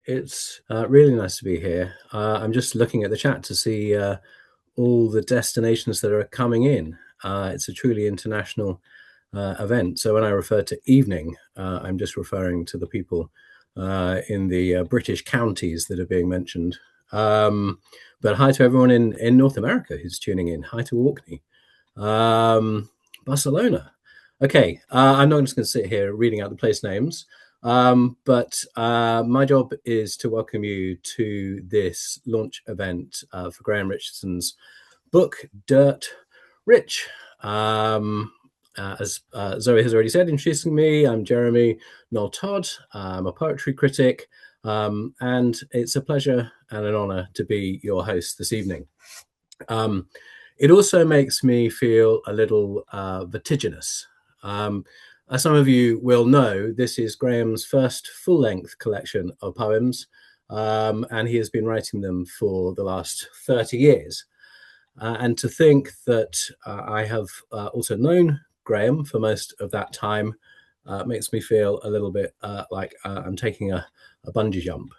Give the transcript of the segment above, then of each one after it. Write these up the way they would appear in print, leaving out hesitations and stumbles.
It's really nice to be here. I'm just looking at the chat to see all the destinations that are coming in. It's a truly international event. So when I refer to evening, I'm just referring to the people in the British counties that are being mentioned. But hi to everyone in North America who's tuning in. Hi to Orkney. Barcelona. Okay, I'm not just going to sit here reading out the place names. But my job is to welcome you to this launch event for Graeme Richardson's book, Dirt Rich. As Zoe has already said, introducing me, I'm Jeremy Noel-Tod. I'm a poetry critic, and it's a pleasure and an honor to be your host this evening. It also makes me feel a little vertiginous. As some of you will know, this is Graeme's first full-length collection of poems, and he has been writing them for the last 30 years. And to think that I have also known Graeme for most of that time makes me feel a little bit like I'm taking a bungee jump.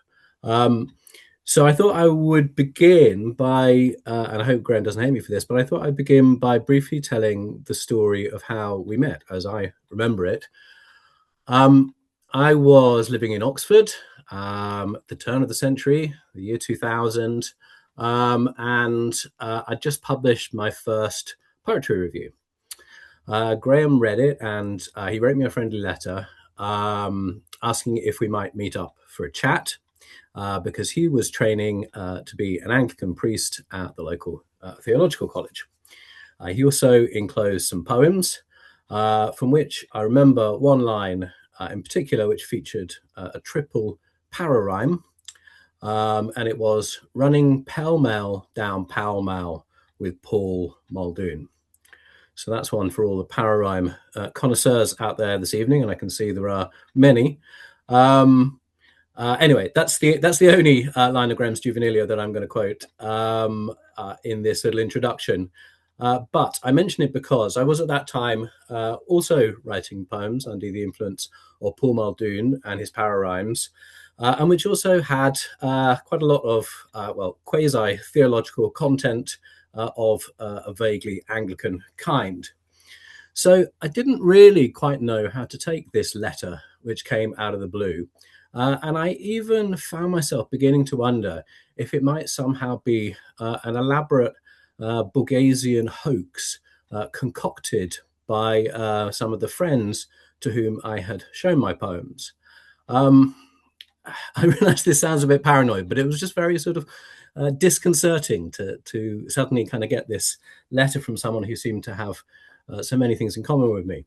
So I thought I would begin by, and I hope Graeme doesn't hate me for this, but I thought I'd begin by briefly telling the story of how we met, as I remember it. I was living in Oxford at the turn of the century, the year 2000, and I just published my first poetry review. Graeme read it, and he wrote me a friendly letter asking if we might meet up for a chat. Because he was training to be an Anglican priest at the local theological college. He also enclosed some poems, from which I remember one line in particular, which featured a triple pararhyme, and it was running pell-mell down Pall Mall with Paul Muldoon. So that's one for all the pararhyme connoisseurs out there this evening, and I can see there are many. Anyway, that's the only line of Graeme's juvenilia that I'm going to quote in this little introduction. But I mention it because I was at that time also writing poems under the influence of Paul Muldoon and his pararhymes, and which also had quite a lot of, quasi-theological content of a vaguely Anglican kind. So I didn't really quite know how to take this letter, which came out of the blue. And I even found myself beginning to wonder if it might somehow be an elaborate Borgesian hoax concocted by some of the friends to whom I had shown my poems. I realize this sounds a bit paranoid, but it was just very sort of disconcerting to suddenly kind of get this letter from someone who seemed to have so many things in common with me.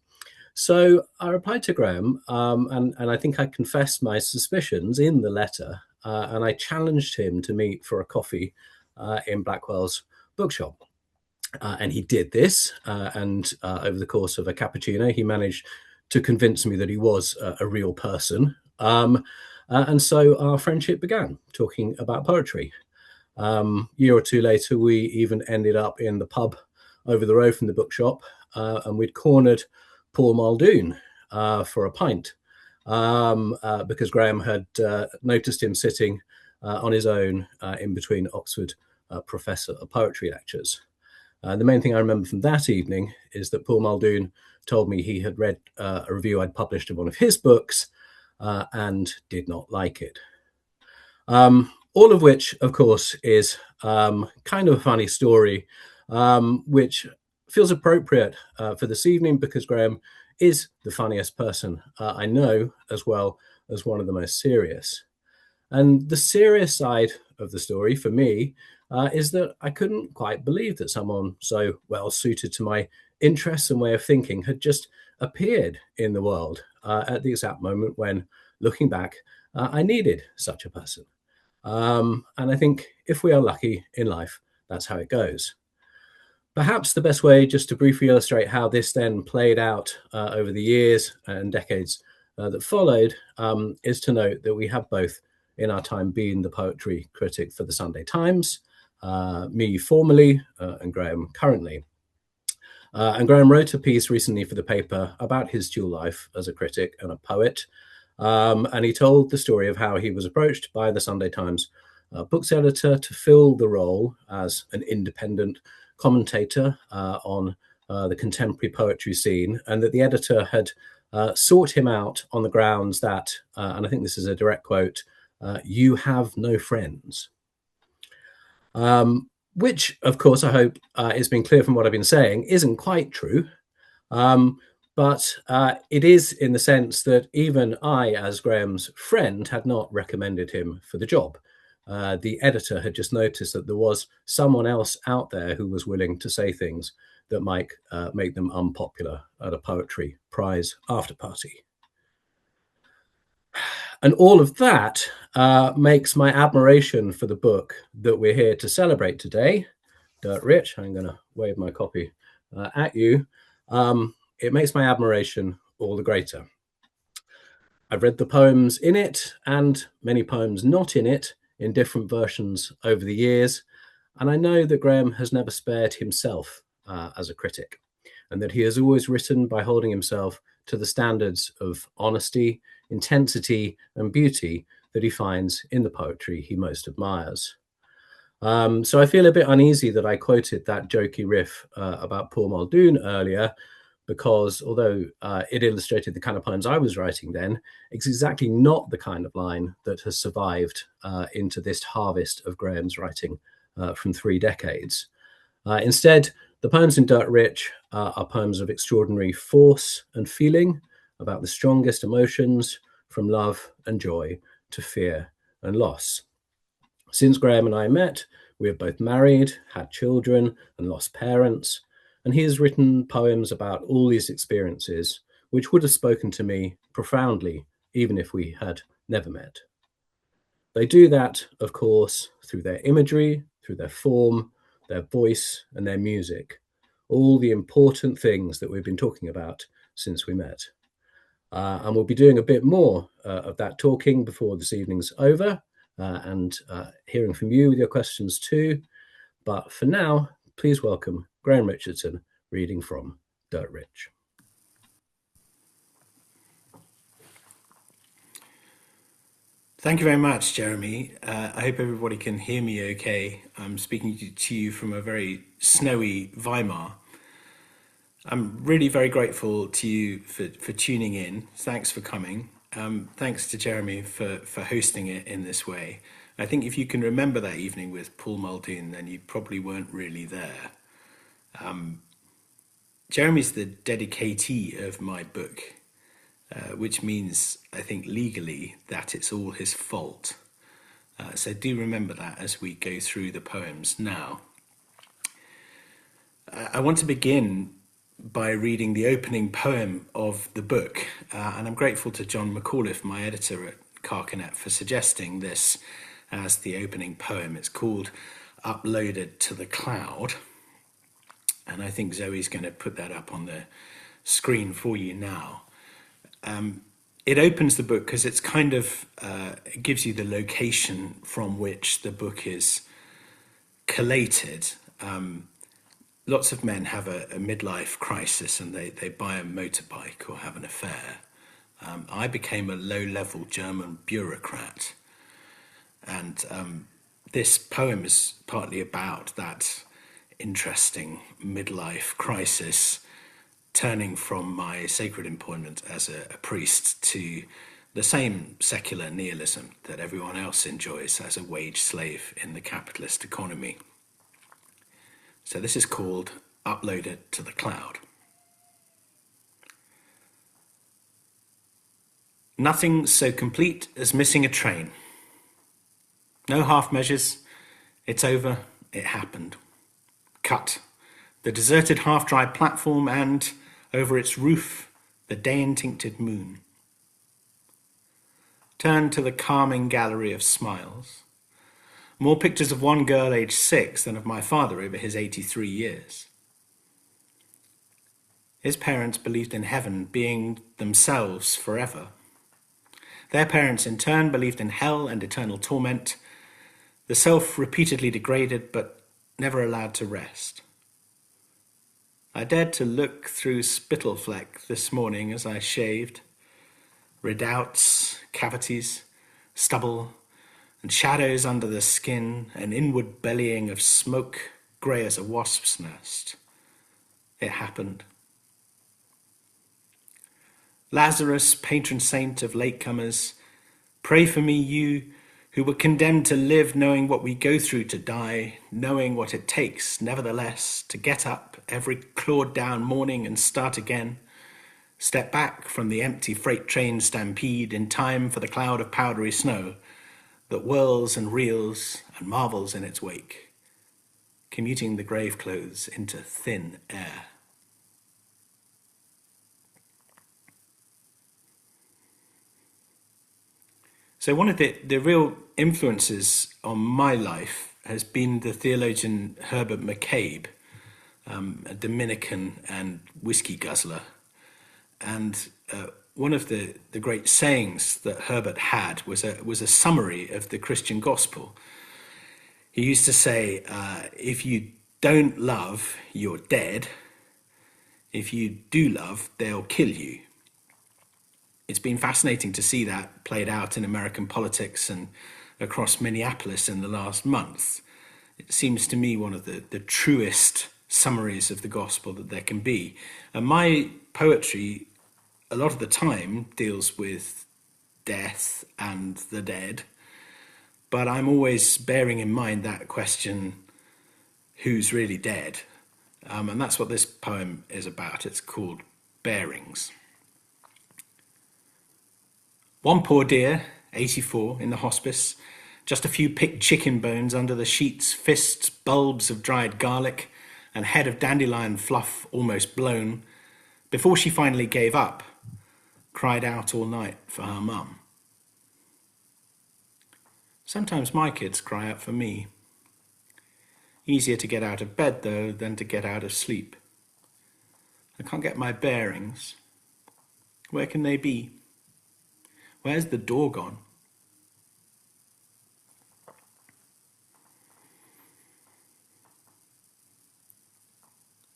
So I replied to Graeme, and I think I confessed my suspicions in the letter, and I challenged him to meet for a coffee in Blackwell's bookshop. And he did this, and over the course of a cappuccino, he managed to convince me that he was a real person. And so our friendship began, talking about poetry. Year or two later, we even ended up in the pub over the road from the bookshop, and we'd cornered Paul Muldoon for a pint because Graeme had noticed him sitting on his own in between Oxford professor of poetry lectures. The main thing I remember from that evening is that Paul Muldoon told me he had read a review I'd published of one of his books and did not like it. All of which, of course, is kind of a funny story, which feels appropriate for this evening because Graeme is the funniest person I know, as well as one of the most serious. And the serious side of the story for me is that I couldn't quite believe that someone so well suited to my interests and way of thinking had just appeared in the world at the exact moment when, looking back, I needed such a person. And I think if we are lucky in life, that's how it goes. Perhaps the best way just to briefly illustrate how this then played out over the years and decades that followed is to note that we have both in our time been the poetry critic for the Sunday Times, me formerly and Graeme currently. And Graeme wrote a piece recently for the paper about his dual life as a critic and a poet. And he told the story of how he was approached by the Sunday Times books editor to fill the role as an independent commentator on the contemporary poetry scene, and that the editor had sought him out on the grounds that, and I think this is a direct quote, "You have no friends." Which, of course, I hope it's been clear from what I've been saying, isn't quite true. But it is in the sense that even I, as Graeme's friend, had not recommended him for the job. The editor had just noticed that there was someone else out there who was willing to say things that might make them unpopular at a poetry prize after party. And all of that makes my admiration for the book that we're here to celebrate today, Dirt Rich, I'm going to wave my copy at you, it makes my admiration all the greater. I've read the poems in it and many poems not in it in different versions over the years, and I know that Graeme has never spared himself as a critic, and that he has always written by holding himself to the standards of honesty, intensity, and beauty that he finds in the poetry he most admires. So I feel a bit uneasy that I quoted that jokey riff about Paul Muldoon earlier, because although it illustrated the kind of poems I was writing then, it's exactly not the kind of line that has survived into this harvest of Graeme's writing from 3 decades. Instead, the poems in Dirt Rich are poems of extraordinary force and feeling about the strongest emotions, from love and joy to fear and loss. Since Graeme and I met, we have both married, had children, and lost parents, and he has written poems about all these experiences, which would have spoken to me profoundly, even if we had never met. They do that, of course, through their imagery, through their form, their voice, and their music, all the important things that we've been talking about since we met. And we'll be doing a bit more of that talking before this evening's over, and hearing from you with your questions too. But for now, please welcome Graeme Richardson reading from Dirt Rich. Thank you very much, Jeremy. I hope everybody can hear me okay. I'm speaking to you from a very snowy Weimar. I'm really very grateful to you for tuning in. Thanks for coming. Thanks to Jeremy for hosting it in this way. I think if you can remember that evening with Paul Muldoon, then you probably weren't really there. Jeremy's the dedicatee of my book, which means, I think, legally that it's all his fault. So do remember that as we go through the poems now. I want to begin by reading the opening poem of the book, and I'm grateful to John McAuliffe, my editor at Carcanet, for suggesting this as the opening poem. It's called Uploaded to the Cloud, and I think Zoe's going to put that up on the screen for you now. It opens the book because it's kind of it gives you the location from which the book is collated. Lots of men have a midlife crisis and they buy a motorbike or have an affair. I became a low-level German bureaucrat, and this poem is partly about that interesting midlife crisis, turning from my sacred employment as a priest to the same secular nihilism that everyone else enjoys as a wage slave in the capitalist economy. So this is called Uploaded to the Cloud. Nothing so complete as missing a train. No half measures. It's over. It happened. Cut. The deserted half-dry platform and, over its roof, the day-intincted moon. Turn to the calming gallery of smiles. More pictures of one girl aged 6 than of my father over his 83 years. His parents believed in heaven being themselves forever. Their parents in turn believed in hell and eternal torment, the self repeatedly degraded but never allowed to rest. I dared to look through Spittlefleck this morning as I shaved. redoubts, cavities, stubble, and shadows under the skin, an inward bellying of smoke, grey as a wasp's nest. It happened. Lazarus, patron saint of latecomers, pray for me, you who were condemned to live knowing what we go through to die, knowing what it takes, nevertheless, to get up every clawed down morning and start again, step back from the empty freight train stampede in time for the cloud of powdery snow that whirls and reels and marvels in its wake, commuting the grave clothes into thin air. So one of the real influences on my life has been the theologian Herbert McCabe, a Dominican and whiskey guzzler. And one of the great sayings that Herbert had was a summary of the Christian gospel. He used to say, if you don't love, you're dead. If you do love, they'll kill you. It's been fascinating to see that played out in American politics and across Minneapolis in the last month. It seems to me one of the truest summaries of the gospel that there can be. And my poetry, a lot of the time, deals with death and the dead, but I'm always bearing in mind that question, who's really dead? And that's what this poem is about. It's called Bearings. One poor dear, 84, in the hospice, just a few picked chicken bones under the sheets, fists, bulbs of dried garlic, and head of dandelion fluff almost blown, before she finally gave up, cried out all night for her mum. Sometimes my kids cry out for me. Easier to get out of bed, though, than to get out of sleep. I can't get my bearings. Where can they be? Where's the door gone?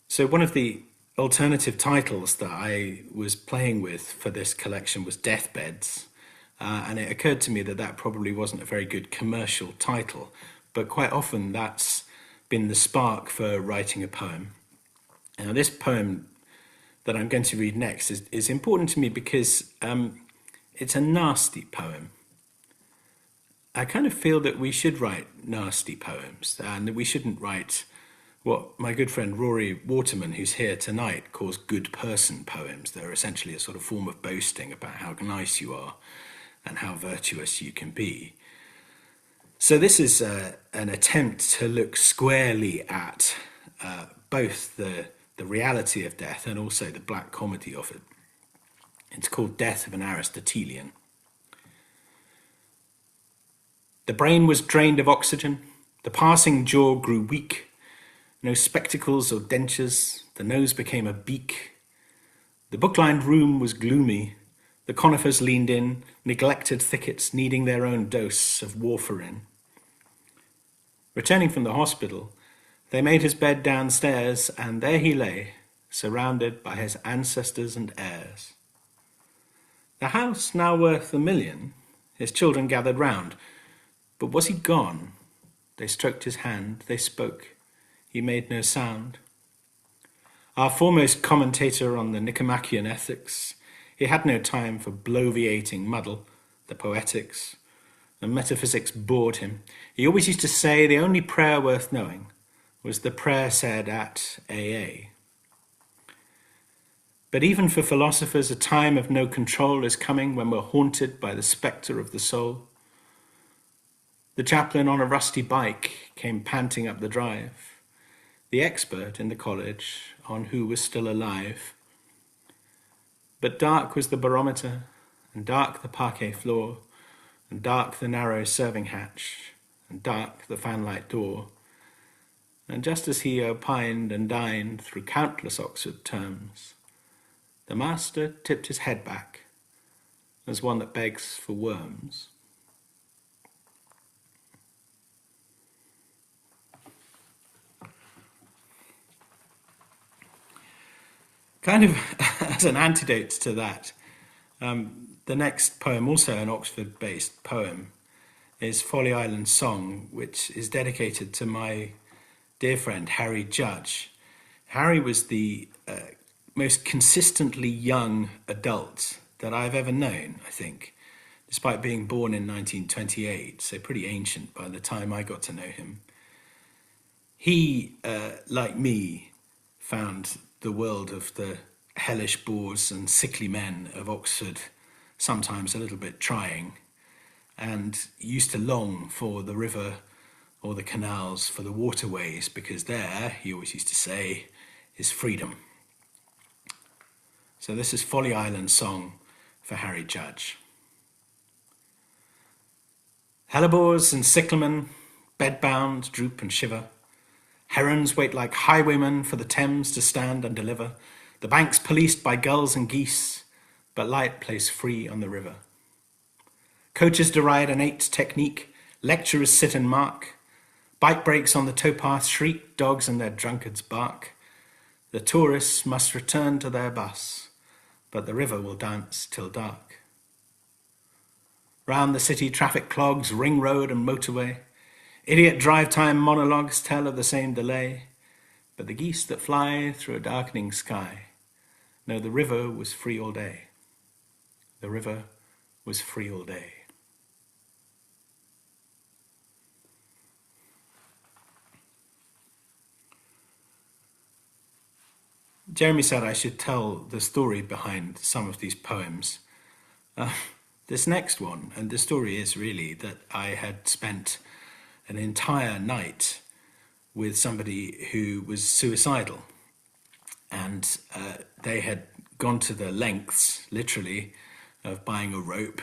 So one of the alternative titles that I was playing with for this collection was Deathbeds. And it occurred to me that probably wasn't a very good commercial title, but quite often that's been the spark for writing a poem. Now this poem that I'm going to read next is important to me because it's a nasty poem. I kind of feel that we should write nasty poems and that we shouldn't write what my good friend Rory Waterman, who's here tonight, calls good person poems. They're essentially a sort of form of boasting about how nice you are and how virtuous you can be. So this is an attempt to look squarely at both the reality of death and also the black comedy of it. It's called Death of an Aristotelian. The brain was drained of oxygen. The passing jaw grew weak. No spectacles or dentures. The nose became a beak. The book-lined room was gloomy. The conifers leaned in, neglected thickets needing their own dose of warfarin. Returning from the hospital, they made his bed downstairs, and there he lay, surrounded by his ancestors and heirs. The house now worth $1 million, his children gathered round. But was he gone? They stroked his hand, they spoke. He made no sound. Our foremost commentator on the Nicomachean ethics, he had no time for bloviating muddle, the poetics. The metaphysics bored him. He always used to say the only prayer worth knowing was the prayer said at AA. But even for philosophers, a time of no control is coming when we're haunted by the spectre of the soul. The chaplain on a rusty bike came panting up the drive, the expert in the college on who was still alive. But dark was the barometer, and dark the parquet floor, and dark the narrow serving hatch, and dark the fanlight door. And just as he opined and dined through countless Oxford terms, the master tipped his head back as one that begs for worms. Kind of as an antidote to that, The next poem, also an Oxford-based poem, is Folly Island Song, which is dedicated to my dear friend Harry Judge. Harry was the most consistently young adult that I've ever known, I think, despite being born in 1928, so pretty ancient by the time I got to know him. He, like me, found the world of the hellish bores and sickly men of Oxford sometimes a little bit trying, and used to long for the river or the canals, for the waterways, because there, he always used to say, is freedom. So this is Folly Island Song for Harry Judge. Hellebores and cyclamen, bedbound, droop and shiver. Herons wait like highwaymen for the Thames to stand and deliver. The banks policed by gulls and geese, but light plays free on the river. Coaches deride innate technique, lecturers sit and mark. Bike brakes on the towpath shriek, dogs and their drunkards bark. The tourists must return to their bus, but the river will dance till dark. Round the city traffic clogs, ring road and motorway. Idiot drive time monologues tell of the same delay. But the geese that fly through a darkening sky know the river was free all day. The river was free all day. Jeremy said I should tell the story behind some of these poems. This next one, and the story is really that I had spent an entire night with somebody who was suicidal, and they had gone to the lengths, literally, of buying a rope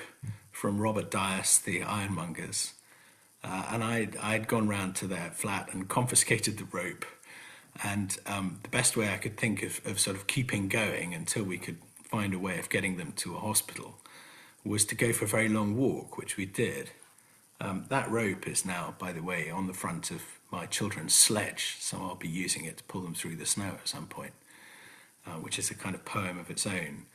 from Robert Dias, the ironmongers, and I'd gone round to their flat and confiscated the rope. And the best way I could think of sort of keeping going until we could find a way of getting them to a hospital was to go for a very long walk, which we did. That rope is now, by the way, on the front of my children's sledge, so I'll be using it to pull them through the snow at some point, which is a kind of poem of its own.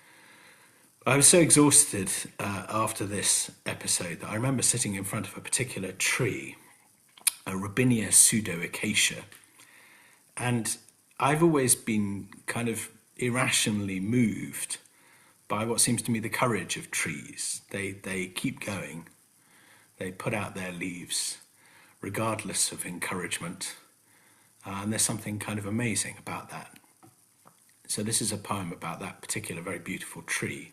I was so exhausted after this episode that I remember sitting in front of a particular tree, a Robinia pseudo-acacia. And I've always been kind of irrationally moved by what seems to me the courage of trees. They keep going. They put out their leaves regardless of encouragement. And there's something kind of amazing about that. So this is a poem about that particular very beautiful tree.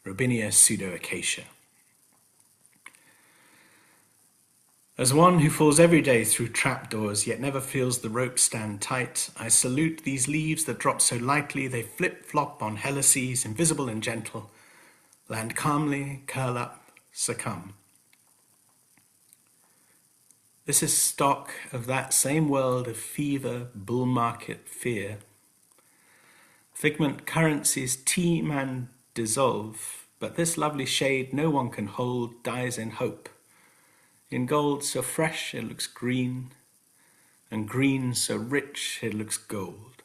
Robinia pseudo-acacia. As one who falls every day through trapdoors, yet never feels the rope stand tight, I salute these leaves that drop so lightly, they flip-flop on helices, invisible and gentle, land calmly, curl up, succumb. This is stock of that same world of fever, bull market fear. Figment currencies teem and dissolve, but this lovely shade no one can hold dies in hope. In gold so fresh it looks green, and green so rich it looks gold.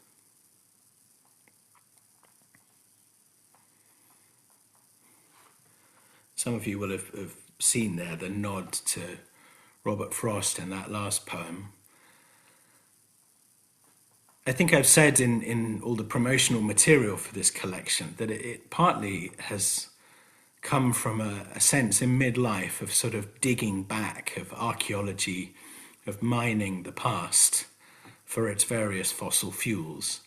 Some of you will have seen there the nod to Robert Frost in that last poem. I think I've said in all the promotional material for this collection that it partly has come from a sense in midlife of sort of digging back, of archaeology, of mining the past for its various fossil fuels.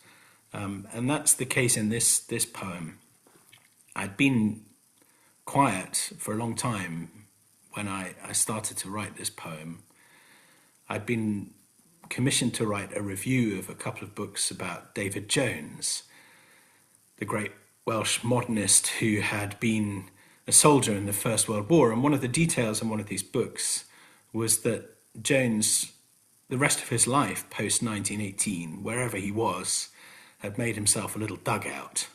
And that's the case in this poem. I'd been quiet for a long time when I started to write this poem. I'd been commissioned to write a review of a couple of books about David Jones, the great Welsh modernist who had been a soldier in the First World War. And one of the details in one of these books was that Jones, the rest of his life post-1918, wherever he was, had made himself a little dugout.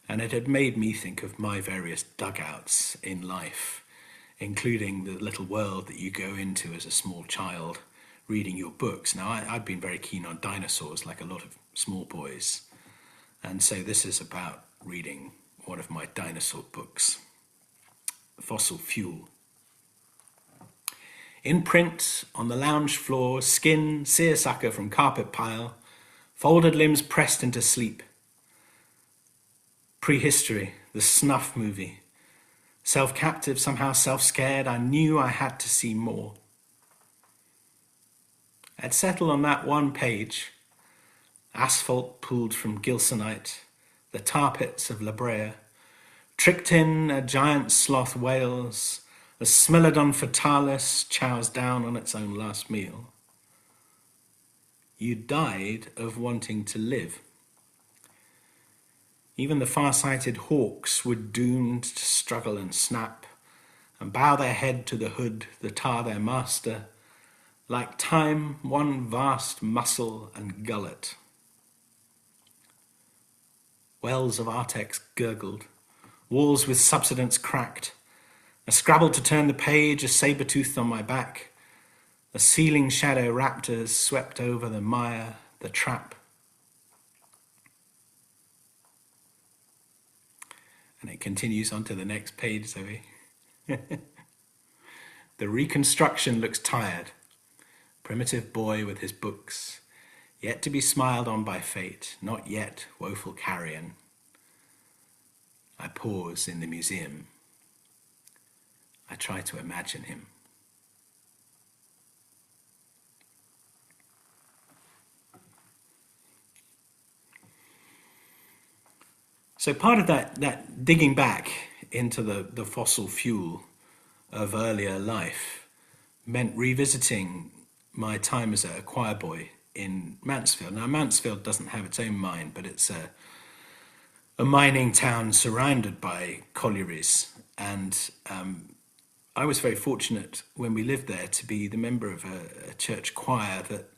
And it had made me think of my various dugouts in life, including the little world that you go into as a small child reading your books. Now, I'd been very keen on dinosaurs, like a lot of small boys. And so this is about reading one of my dinosaur books. Fossil Fuel. In print, on the lounge floor, skin, seersucker from carpet pile, folded limbs pressed into sleep. Prehistory, the snuff movie. Self-captive, somehow self-scared, I knew I had to see more. I'd settle on that one page. Asphalt pulled from Gilsonite, the tar pits of La Brea. Tricked in a giant sloth whales, a Smilodon fatalis chows down on its own last meal. You died of wanting to live. Even the far-sighted hawks were doomed to struggle and snap, and bow their head to the hood, the tar their master, like time one vast muscle and gullet. Wells of Artex gurgled, walls with subsidence cracked. I scrabbled to turn the page, a saber-tooth on my back. The ceiling shadow raptors swept over the mire, the trap. And it continues on to the next page, Zoe. The reconstruction looks tired. Primitive boy with his books, yet to be smiled on by fate, not yet woeful carrion. I pause in the museum. I try to imagine him. So part of that digging back into the fossil fuel of earlier life meant revisiting my time as a choir boy in Mansfield. Now, Mansfield doesn't have its own mine, but it's a mining town surrounded by collieries. And I was very fortunate when we lived there to be the member of a church choir that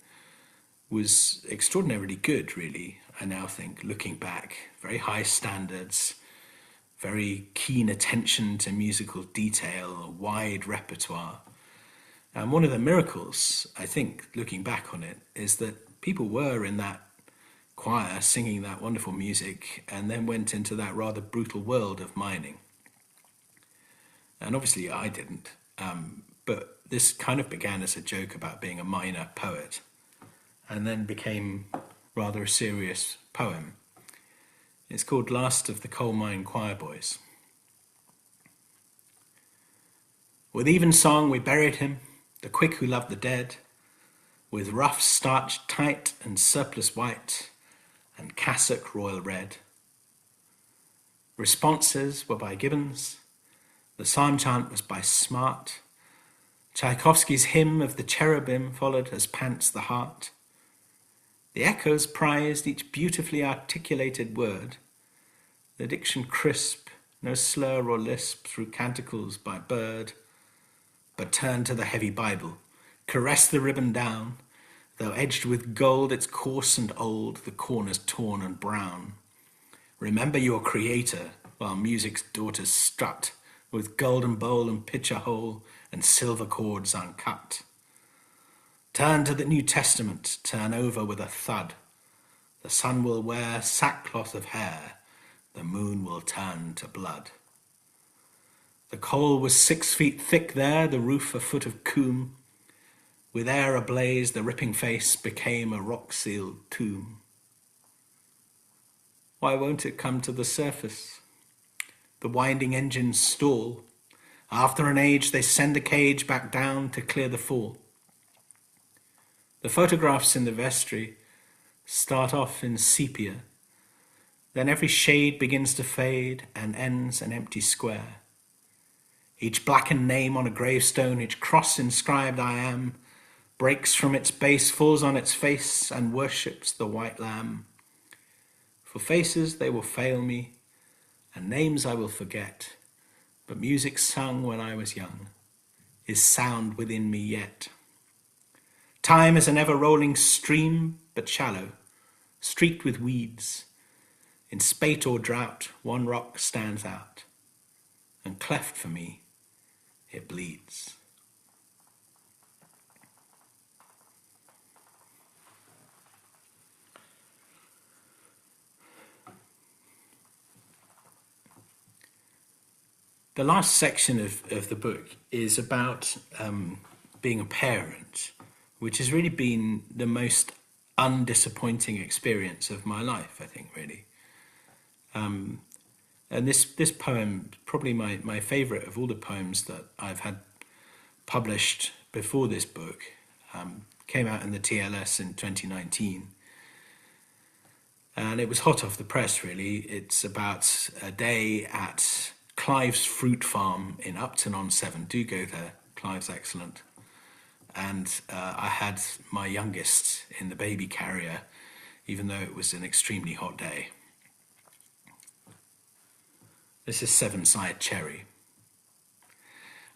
was extraordinarily good, really, I now think, looking back. Very high standards, very keen attention to musical detail, a wide repertoire. And one of the miracles, I think, looking back on it, is that people were in that choir singing that wonderful music and then went into that rather brutal world of mining. And obviously I didn't, but this kind of began as a joke about being a miner poet and then became rather a serious poem. It's called Last of the Coal Mine Choir Boys. With even song we buried him, the quick who loved the dead, with ruff starched tight and surplice white, and cassock royal red. Responses were by Gibbons, the psalm chant was by Smart, Tchaikovsky's hymn of the cherubim followed as pants the heart. The echoes prized each beautifully articulated word, the diction crisp, no slur or lisp through canticles by bird, but turned to the heavy Bible, caressed the ribbon down, though edged with gold it's coarse and old, the corners torn and brown. Remember your creator, while music's daughters strut, with golden bowl and pitcher hole, and silver chords uncut. Turn to the New Testament, turn over with a thud. The sun will wear sackcloth of hair, the moon will turn to blood. The coal was 6 feet thick there, the roof a foot of coom. With air ablaze, the ripping face became a rock-sealed tomb. Why won't it come to the surface? The winding engines stall. After an age, they send a cage back down to clear the fall. The photographs in the vestry start off in sepia. Then every shade begins to fade and ends an empty square. Each blackened name on a gravestone, each cross inscribed I am, breaks from its base, falls on its face, and worships the white lamb. For faces they will fail me, and names I will forget, but music sung when I was young is sound within me yet. Time is an ever-rolling stream, but shallow, streaked with weeds. In spate or drought, one rock stands out, and cleft for me, it bleeds. The last section of the book is about being a parent, which has really been the most undisappointing experience of my life, I think, really. And this poem, probably my favourite of all the poems that I've had published before this book, came out in the TLS in 2019. And it was hot off the press, really. It's about a day at Clive's Fruit Farm in Upton-on-Severn. Do go there. Clive's excellent. And I had my youngest in the baby carrier, even though it was an extremely hot day. This is Sevenside Cherry.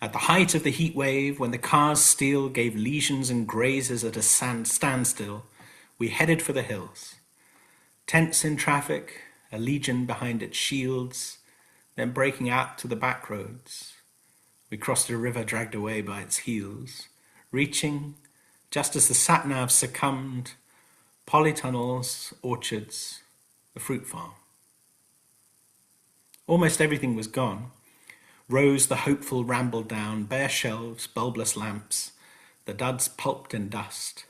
At the height of the heat wave, when the car's steel gave lesions and grazes at a standstill, we headed for the hills. Tents in traffic, a legion behind its shields, then breaking out to the back roads. We crossed a river dragged away by its heels, reaching, just as the sat-nav succumbed, polytunnels, orchards, a fruit farm. Almost everything was gone. Rose the hopeful ramble down, bare shelves, bulbless lamps, the duds pulped in dust.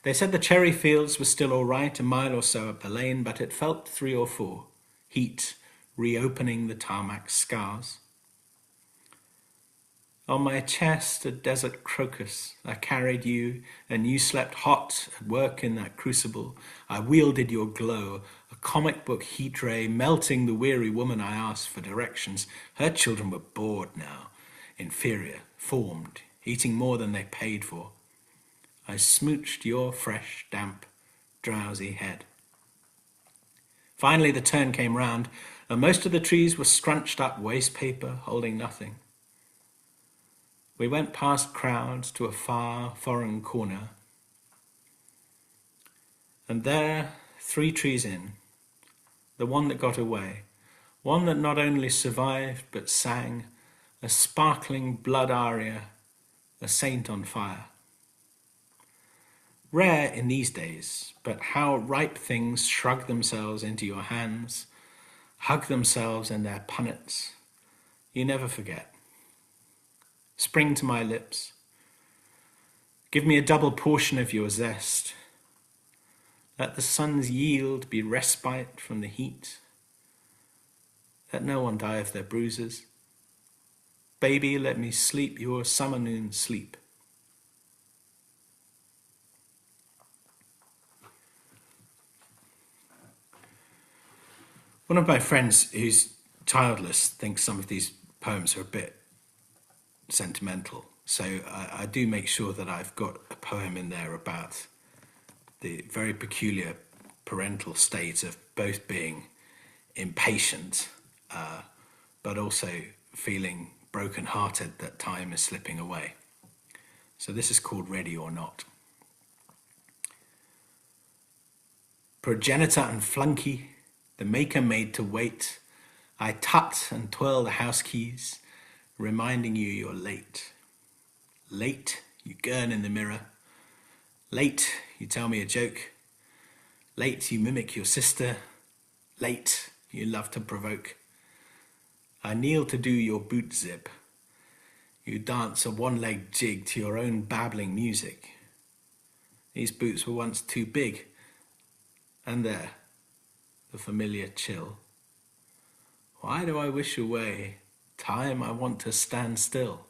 They said the cherry fields were still all right, a mile or so up the lane, but it felt 3 or 4, heat reopening the tarmac scars. On my chest a desert crocus, I carried you, and you slept hot at work in that crucible. I wielded your glow, a comic book heat ray, melting the weary woman I asked for directions. Her children were bored now, inferior, formed, eating more than they paid for. I smooched your fresh, damp, drowsy head. Finally the turn came round, and most of the trees were scrunched up waste paper, holding nothing. We went past crowds to a far, foreign corner. And there, 3 trees in, the one that got away, one that not only survived but sang, a sparkling blood aria, a saint on fire. Rare in these days, but how ripe things shrug themselves into your hands, hug themselves in their punnets. You never forget. Spring to my lips. Give me a double portion of your zest. Let the sun's yield be respite from the heat. Let no one die of their bruises. Baby, let me sleep your summer noon sleep. One of my friends who's childless thinks some of these poems are a bit sentimental. So I do make sure that I've got a poem in there about the very peculiar parental state of both being impatient, but also feeling broken-hearted that time is slipping away. So this is called Ready or Not. Progenitor and flunky, the maker made to wait, I tut and twirl the house keys, reminding you you're late. Late, you gurn in the mirror. Late, you tell me a joke. Late, you mimic your sister. Late, you love to provoke. I kneel to do your boot zip. You dance a one-legged jig to your own babbling music. These boots were once too big. And there, the familiar chill. Why do I wish away time I want to stand still?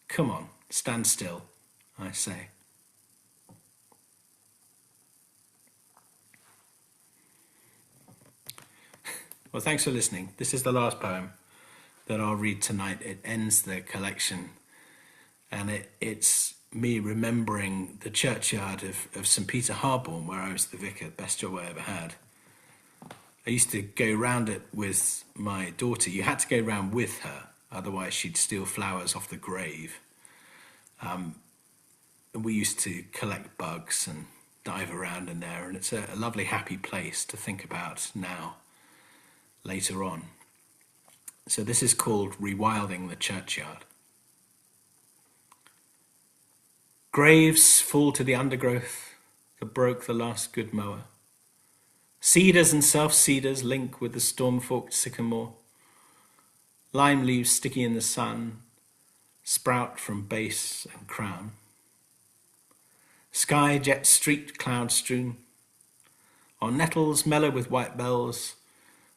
Come on, stand still, I say. Well, thanks for listening. This is the last poem that I'll read tonight. It ends the collection, and it's me remembering the churchyard of St. Peter Harborne, where I was the vicar, best job I ever had. I used to go round it with my daughter. You had to go round with her, otherwise she'd steal flowers off the grave. And we used to collect bugs and dive around in there, and it's a lovely, happy place to think about now, later on. So this is called Rewilding the Churchyard. Graves fall to the undergrowth that broke the last good mower. Cedars and self-cedars link with the storm-forked sycamore. Lime leaves sticky in the sun, sprout from base and crown. Sky jet streaked, cloud strewn. On nettles mellow with white bells,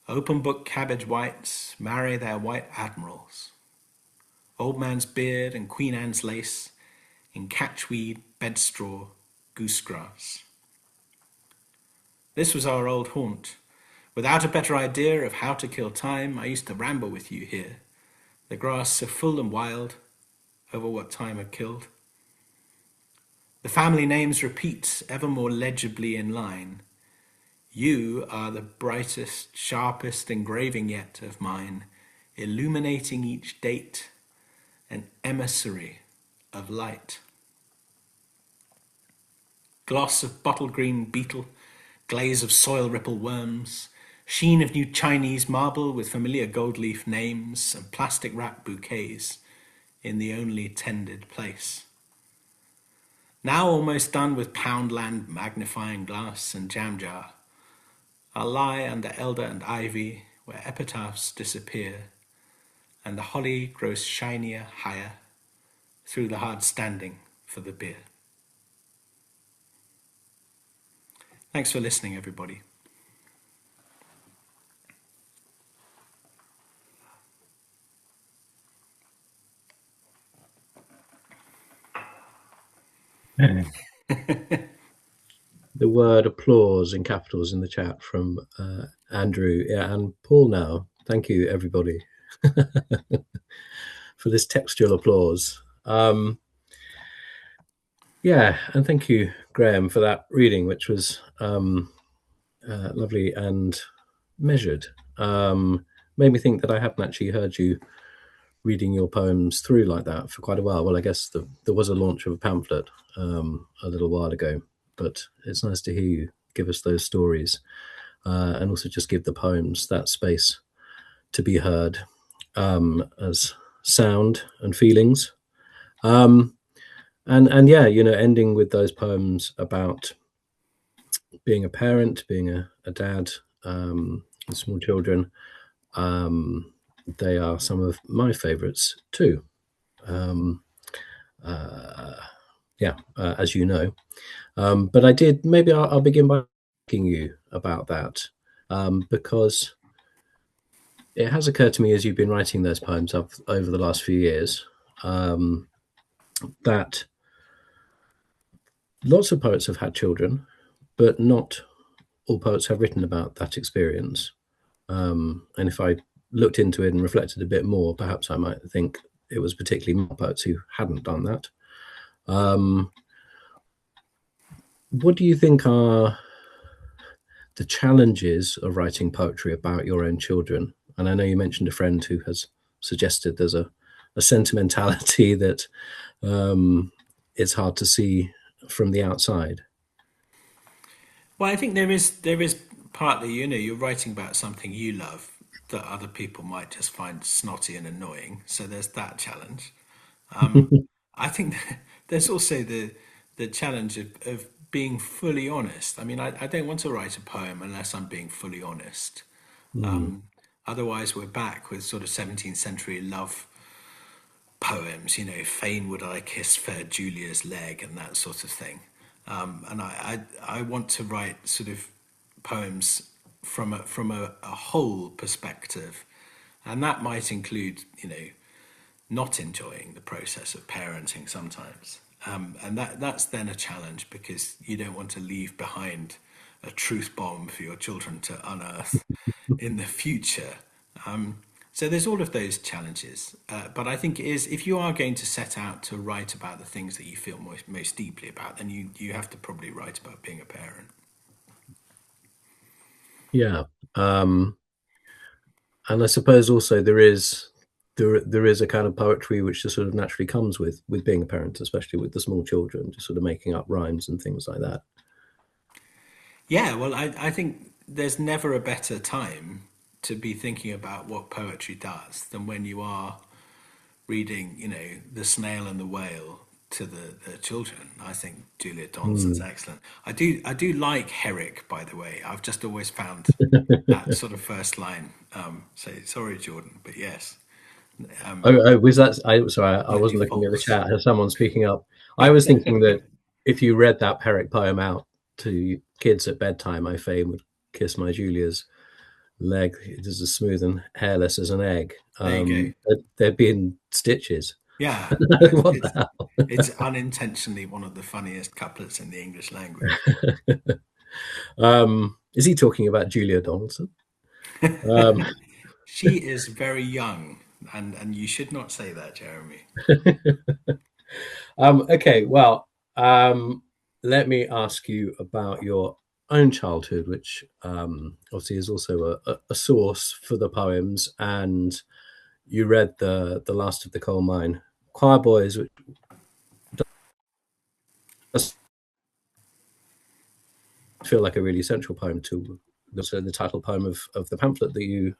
open book cabbage whites marry their white admirals. Old man's beard and Queen Anne's lace, in catchweed, bedstraw, goosegrass. This was our old haunt. Without a better idea of how to kill time, I used to ramble with you here, the grass so full and wild, over what time had killed. The family names repeat ever more legibly in line. You are the brightest, sharpest engraving yet of mine, illuminating each date, an emissary of light. Gloss of bottle green beetle, glaze of soil ripple worms, sheen of new Chinese marble with familiar gold leaf names and plastic wrap bouquets in the only tended place. Now almost done with Poundland magnifying glass and jam jar, I'll lie under elder and ivy where epitaphs disappear and the holly grows shinier higher through the hard standing for the beer. Thanks for listening, everybody. The word applause in capitals in the chat from Andrew, yeah, and Paul now. Thank you, everybody, for this textual applause. Yeah, and thank you, Graeme, for that reading, which was lovely and measured. Made me think that I haven't actually heard you reading your poems through like that for quite a while. Well, I guess there was a launch of a pamphlet a little while ago, but it's nice to hear you give us those stories and also just give the poems that space to be heard as sound and feelings. And yeah, ending with those poems about being a parent, being a dad, and small children. They are some of my favorites too. As you know. But maybe I'll begin by asking you about that, because it has occurred to me as you've been writing those poems up over the last few years, that lots of poets have had children, but not all poets have written about that experience. And if I looked into it and reflected a bit more, perhaps I might think it was particularly more poets who hadn't done that. What do you think are the challenges of writing poetry about your own children? And I know you mentioned a friend who has suggested there's a sentimentality that it's hard to see from the outside. Well, I think there is partly, you're writing about something you love that other people might just find snotty and annoying. So there's that challenge. I think there's also the challenge of being fully honest. I mean, I don't want to write a poem unless I'm being fully honest. Otherwise, we're back with sort of 17th century love poems, fain would I kiss fair Julia's leg and that sort of thing. And I want to write sort of poems from a whole perspective. And that might include, not enjoying the process of parenting sometimes. And that's then a challenge because you don't want to leave behind a truth bomb for your children to unearth in the future. So there's all of those challenges. But I think it is, if you are going to set out to write about the things that you feel most deeply about, then you have to probably write about being a parent. Yeah. And I suppose also there is a kind of poetry which just sort of naturally comes with being a parent, especially with the small children, just sort of making up rhymes and things like that. Yeah, well, I think there's never a better time to be thinking about what poetry does than when you are reading, The Snail and the Whale to the children. I think Julia Donson's excellent. I do like Herrick, by the way. I've just always found that sort of first line. So sorry, Jordan, but yes. Was that? Sorry, I Slightly wasn't looking at the false. chat. Has someone speaking up? I was thinking that if you read that Perrick poem out to kids at bedtime, I fain would kiss my Julia's leg. It is as smooth and hairless as an egg. There you go. There'd be in stitches. Yeah, What it's the it's unintentionally one of the funniest couplets in the English language. hell? Is he talking about Julia Donaldson? Um, She is very young, and you should not say that, Jeremy. okay, well, let me ask you about your own childhood, which obviously is also a source for the poems. And you read the Last of the Coal Mine Choir Boys, which does feel like a really central poem to the title poem of the pamphlet that you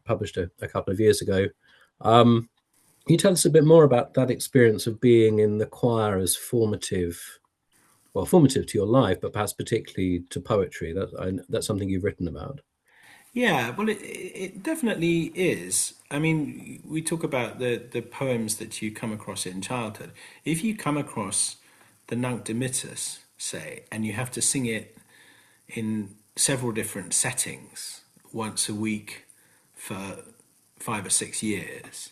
published a couple of years ago. Can you tell us a bit more about that experience of being in the choir as formative to your life, but perhaps particularly to poetry? That's something you've written about. Yeah, well, it definitely is. I mean, we talk about the poems that you come across in childhood. If you come across the Nunc Dimittis, say, and you have to sing it in several different settings once a week for 5 or 6 years,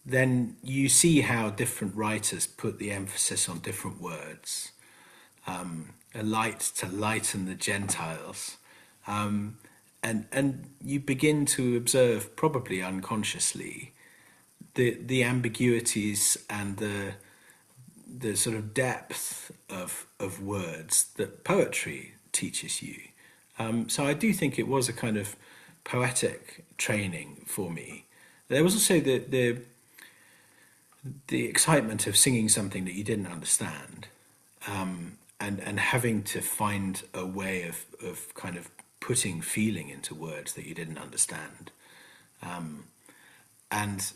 then you see how different writers put the emphasis on different words. A light to lighten the Gentiles. And you begin to observe, probably unconsciously, the ambiguities and the sort of depth of words that poetry teaches you. So I do think it was a kind of poetic training for me. There was also the excitement of singing something that you didn't understand, and having to find a way of kind of putting feeling into words that you didn't understand. And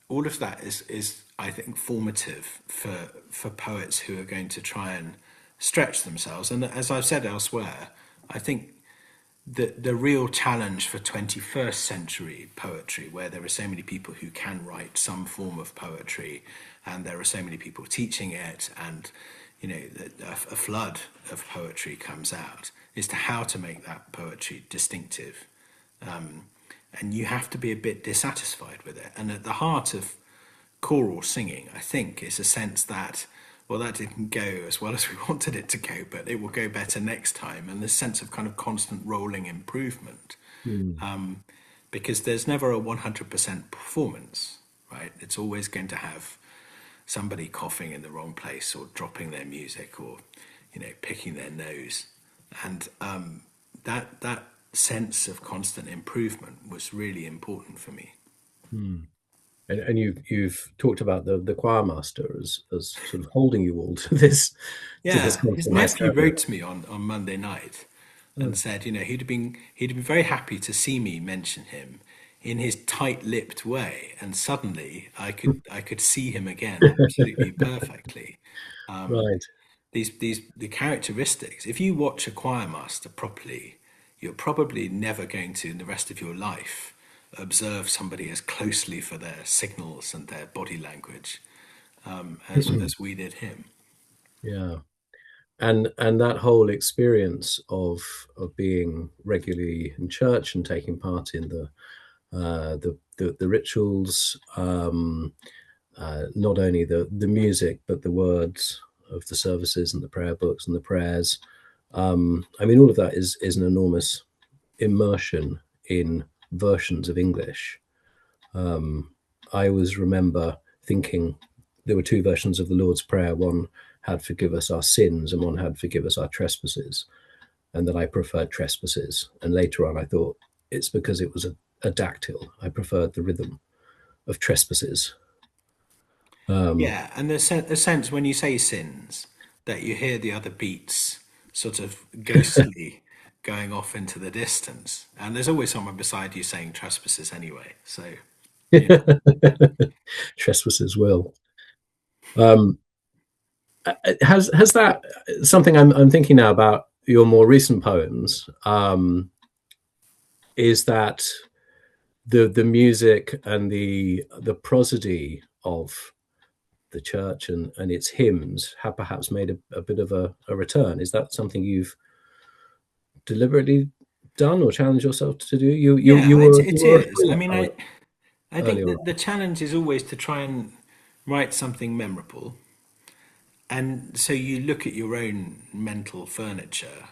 all of that is, I think, formative for poets who are going to try and stretch themselves. And as I've said elsewhere, I think the real challenge for 21st century poetry, where there are so many people who can write some form of poetry, and there are so many people teaching it, and a flood of poetry comes out, is to how to make that poetry distinctive. And you have to be a bit dissatisfied with it. And at the heart of choral singing, I think, is a sense that, well, that didn't go as well as we wanted it to go, but it will go better next time. And this sense of kind of constant rolling improvement, Mm. because there's never a 100% performance, right? It's always going to have somebody coughing in the wrong place, or dropping their music, or picking their nose. And that sense of constant improvement was really important for me. Mm. And you've talked about the choir master as sort of holding you all to this Yeah, his constant nephew austerity. wrote to me on Monday night and said, he'd been very happy to see me mention him in his tight-lipped way, and suddenly I could see him again absolutely perfectly. Right. These the characteristics. If you watch a choir master properly, you're probably never going to, in the rest of your life, observe somebody as closely for their signals and their body language, as we did him. Yeah. And that whole experience of being regularly in church and taking part in the rituals, not only the music but the words of the services and the prayer books and the prayers. I mean, all of that is an enormous immersion in versions of English. I always remember thinking there were two versions of the Lord's Prayer. One had forgive us our sins, and one had forgive us our trespasses, and that I preferred trespasses. And later on, I thought it's because it was a dactyl. I preferred the rhythm of trespasses. Um, Yeah, and the sense when you say sins, that you hear the other beats sort of ghostly going off into the distance, and there's always someone beside you saying trespasses anyway. So, you know, trespasses will. Um, has that something I'm thinking now about your more recent poems? Is that the music and the prosody of the church and its hymns have perhaps made a bit of a return. Is that something you've deliberately done or challenged yourself to do? Yeah, You it were a is. I thriller mean, poet I think earlier that on. the challenge is always to try and write something memorable. And so you look at your own mental furniture,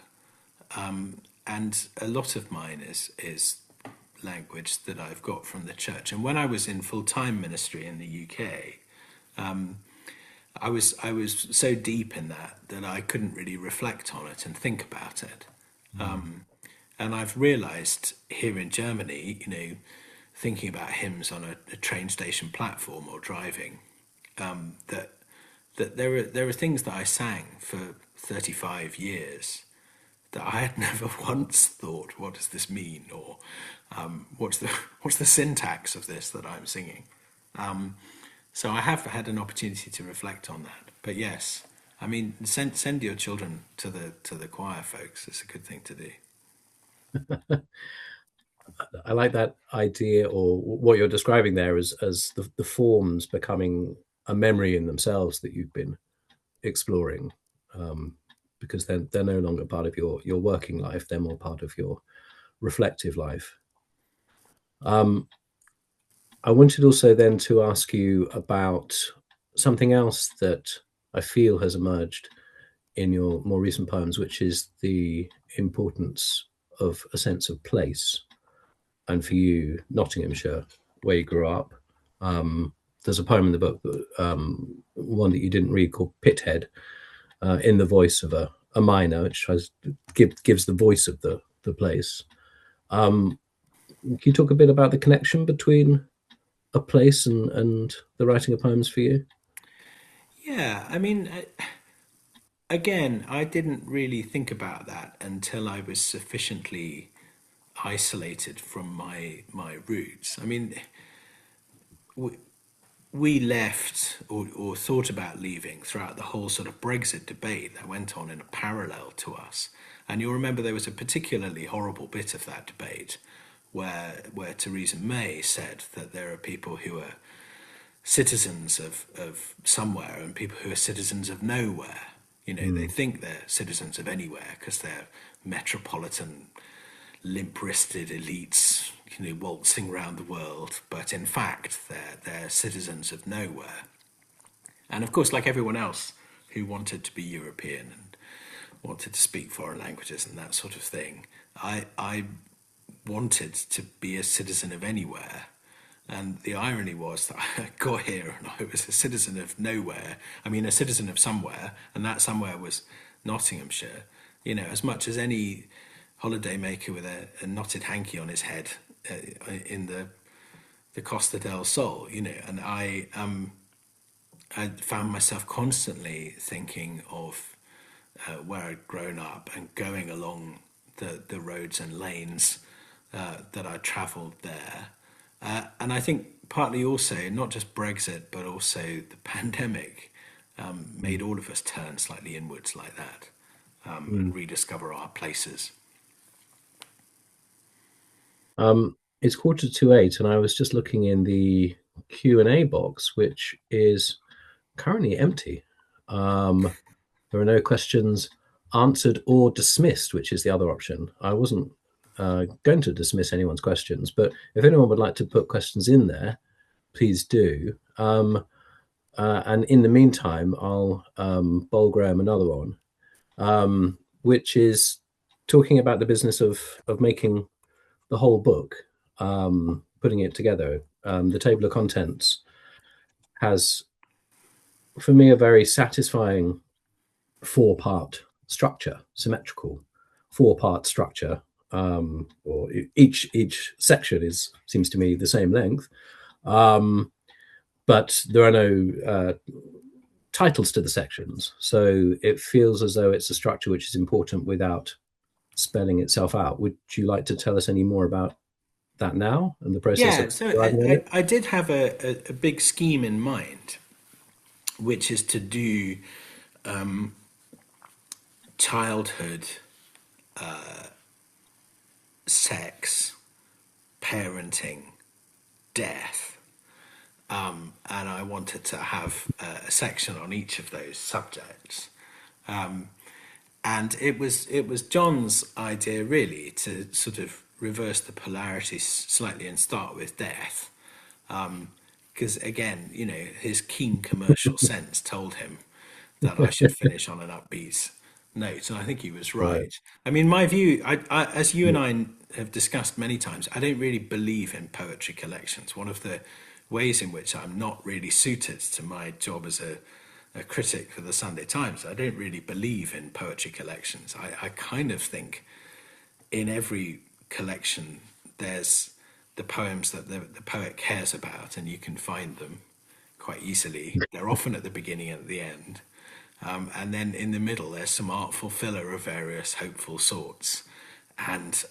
and a lot of mine is language that I've got from the church. And when I was in full time ministry in the UK, I was so deep in that I couldn't really reflect on it and think about it. And I've realised here in Germany, thinking about hymns on a train station platform or driving, that there are things that I sang for 35 years that I had never once thought, what does this mean, or what's the what's the syntax of this that I'm singing. So I have had an opportunity to reflect on that. But yes, I mean, send your children to the choir, folks. It's a good thing to do. I like that idea, or what you're describing there, as the forms becoming a memory in themselves that you've been exploring, um, because they're no longer part of your working life; they're more part of your reflective life. Um, I wanted also then to ask you about something else that I feel has emerged in your more recent poems, which is the importance of a sense of place. And for you, Nottinghamshire, where you grew up, there's a poem in the book, one that you didn't read, called Pithead, in the voice of a miner, which gives the voice of the place. Um, can you talk a bit about the connection between a place and the writing of poems for you? Yeah, I mean, again, I didn't really think about that until I was sufficiently isolated from my roots. I mean, we left or thought about leaving throughout the whole sort of Brexit debate that went on in a parallel to us. And you'll remember there was a particularly horrible bit of that debate where Theresa May said that there are people who are citizens of somewhere and people who are citizens of nowhere. They Mm, think they're citizens of anywhere because they're metropolitan, limp-wristed elites, waltzing around the world. But in fact, they're citizens of nowhere. And of course, like everyone else who wanted to be European and wanted to speak foreign languages and that sort of thing, I wanted to be a citizen of anywhere. And the irony was that I got here and I was a citizen of nowhere. I mean, a citizen of somewhere, and that somewhere was Nottinghamshire. As much as any holidaymaker with a knotted hanky on his head in the Costa del Sol. And I found myself constantly thinking of where I'd grown up and going along the roads and lanes that I travelled there. And I think partly also, not just Brexit, but also the pandemic made all of us turn slightly inwards like that, and mm. rediscover our places. It's 7:45, and I was just looking in the Q&A box, which is currently empty. There are no questions answered or dismissed, which is the other option. I wasn't going to dismiss anyone's questions, but if anyone would like to put questions in there, please do. And in the meantime, I'll bowl Graham another one, which is talking about the business of making the whole book, putting it together. The table of contents has, for me, a very satisfying four-part structure, symmetrical four-part structure. Or each section seems to me the same length, but there are no titles to the sections, so it feels as though it's a structure which is important without spelling itself out. Would you like to tell us any more about that now and the process Yeah, of so arriving at it? I did have a big scheme in mind, which is to do childhood, sex, parenting, death, and I wanted to have a section on each of those subjects. And it was John's idea really to sort of reverse the polarity slightly and start with death, because again, his keen commercial sense told him that I should finish on an upbeat note, and I think he was Right. right. I mean, my view, as you and Yeah. I have discussed many times, I don't really believe in poetry collections. One of the ways in which I'm not really suited to my job as a critic for the Sunday Times, I don't really believe in poetry collections. I kind of think in every collection there's the poems that the poet cares about, and you can find them quite easily. They're often at the beginning and at the end. And then in the middle, there's some artful filler of various hopeful sorts. And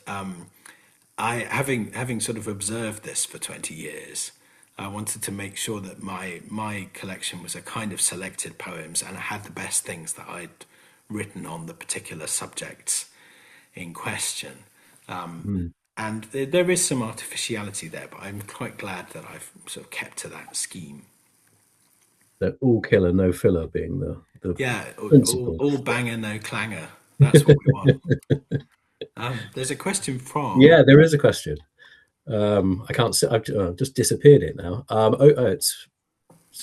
having sort of observed this for 20 years, I wanted to make sure that my collection was a kind of selected poems, and it had the best things that I'd written on the particular subjects in question. Mm. And there is some artificiality there, but I'm quite glad that I've sort of kept to that scheme. That all killer, no filler being the Yeah, principle. all banger, no clanger. That's what we want. There's a question from. Yeah, there is a question. I can't see. I've just disappeared it now. It's